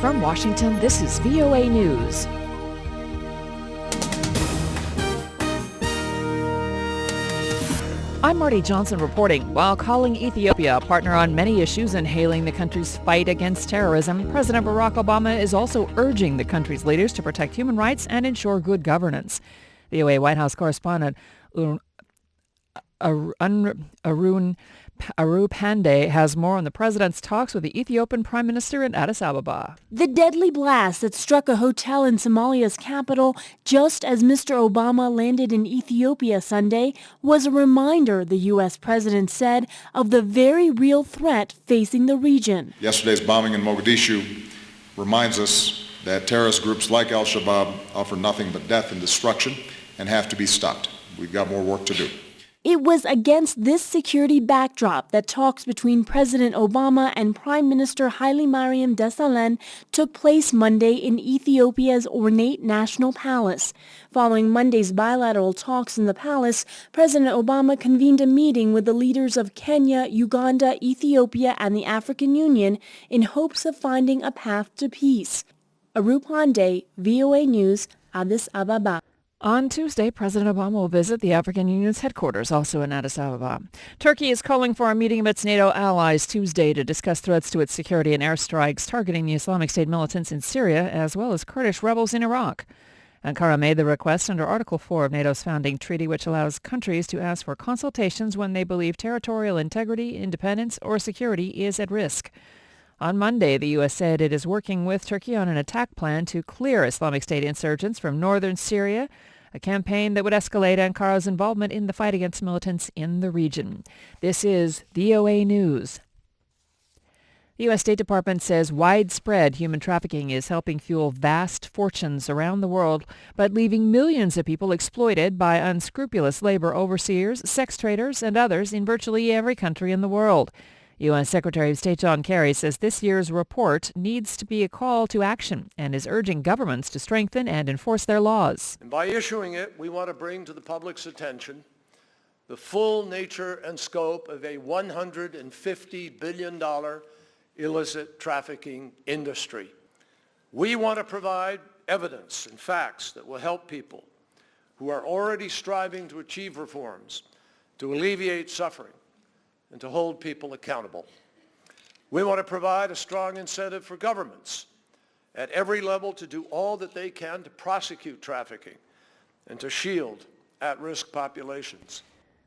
From Washington, this is VOA News. I'm Marty Johnson reporting. While calling Ethiopia a partner on many issues and hailing the country's fight against terrorism, President Barack Obama is also urging the country's leaders to protect human rights and ensure good governance. VOA White House correspondent Aru Pande has more on the president's talks with the Ethiopian Prime Minister in Addis Ababa. The deadly blast that struck a hotel in Somalia's capital just as Mr. Obama landed in Ethiopia Sunday was a reminder, the U.S. president said, of the very real threat facing the region. Yesterday's bombing in Mogadishu reminds us that terrorist groups like al-Shabaab offer nothing but death and destruction and have to be stopped. We've got more work to do. It was against this security backdrop that talks between President Obama and Prime Minister Haile Mariam Desalegn took place Monday in Ethiopia's ornate national palace. Following Monday's bilateral talks in the palace, President Obama convened a meeting with the leaders of Kenya, Uganda, Ethiopia, and the African Union in hopes of finding a path to peace. Aru Pande, VOA News, Addis Ababa. On Tuesday, President Obama will visit the African Union's headquarters, also in Addis Ababa. Turkey is calling for a meeting of its NATO allies Tuesday to discuss threats to its security and airstrikes targeting the Islamic State militants in Syria, as well as Kurdish rebels in Iraq. Ankara made the request under Article 4 of NATO's founding treaty, which allows countries to ask for consultations when they believe territorial integrity, independence, or security is at risk. On Monday, the U.S. said it is working with Turkey on an attack plan to clear Islamic State insurgents from northern Syria, a campaign that would escalate Ankara's involvement in the fight against militants in the region. This is VOA News. The U.S. State Department says widespread human trafficking is helping fuel vast fortunes around the world, but leaving millions of people exploited by unscrupulous labor overseers, sex traders, and others in virtually every country in the world. U.S. Secretary of State John Kerry says this year's report needs to be a call to action and is urging governments to strengthen and enforce their laws. And by issuing it, we want to bring to the public's attention the full nature and scope of a $150 billion illicit trafficking industry. We want to provide evidence and facts that will help people who are already striving to achieve reforms, to alleviate suffering, and to hold people accountable. We want to provide a strong incentive for governments at every level to do all that they can to prosecute trafficking and to shield at-risk populations.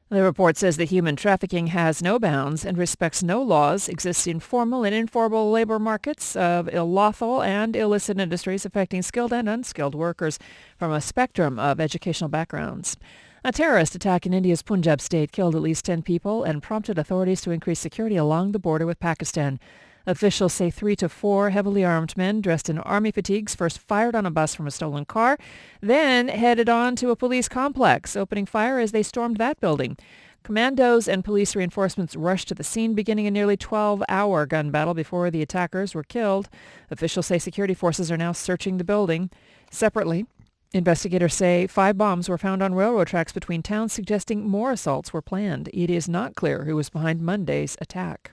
The report says that human trafficking has no bounds and respects no laws, exists in formal and informal labor markets of unlawful and illicit industries affecting skilled and unskilled workers from a spectrum of educational backgrounds. A terrorist attack in India's Punjab state killed at least 10 people and prompted authorities to increase security along the border with Pakistan. Officials say 3 to 4 heavily armed men dressed in army fatigues first fired on a bus from a stolen car, then headed on to a police complex, opening fire as they stormed that building. Commandos and police reinforcements rushed to the scene, beginning a nearly 12-hour gun battle before the attackers were killed. Officials say security forces are now searching the building. Separately, investigators say 5 bombs were found on railroad tracks between towns, suggesting more assaults were planned. It is not clear who was behind Monday's attack.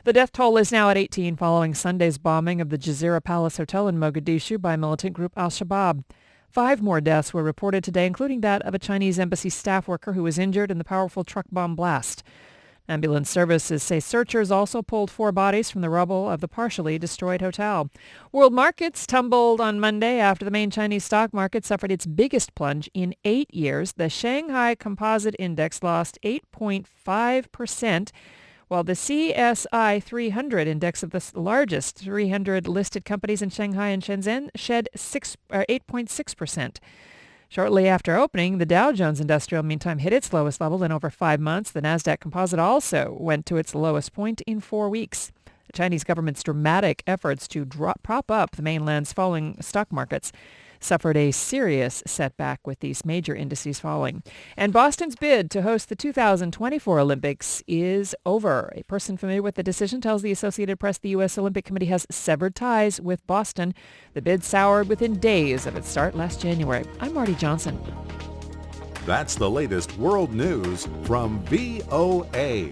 The death toll is now at 18 following Sunday's bombing of the Jazeera Palace Hotel in Mogadishu by militant group al-Shabaab. 5 more deaths were reported today, including that of a Chinese embassy staff worker who was injured in the powerful truck bomb blast. Ambulance services say searchers also pulled 4 bodies from the rubble of the partially destroyed hotel. World markets tumbled on Monday after the main Chinese stock market suffered its biggest plunge in 8 years. The Shanghai Composite Index lost 8.5%, while the CSI 300 index of the largest 300 listed companies in Shanghai and Shenzhen shed 8.6%. Shortly after opening, the Dow Jones Industrial meantime hit its lowest level in over 5 months. The Nasdaq Composite also went to its lowest point in 4 weeks. The Chinese government's dramatic efforts to prop up the mainland's falling stock markets suffered a serious setback with these major indices falling. And Boston's bid to host the 2024 Olympics is over. A person familiar with the decision tells the Associated Press the U.S. Olympic Committee has severed ties with Boston. The bid soured within days of its start last January. I'm Marty Johnson. That's the latest world news from VOA.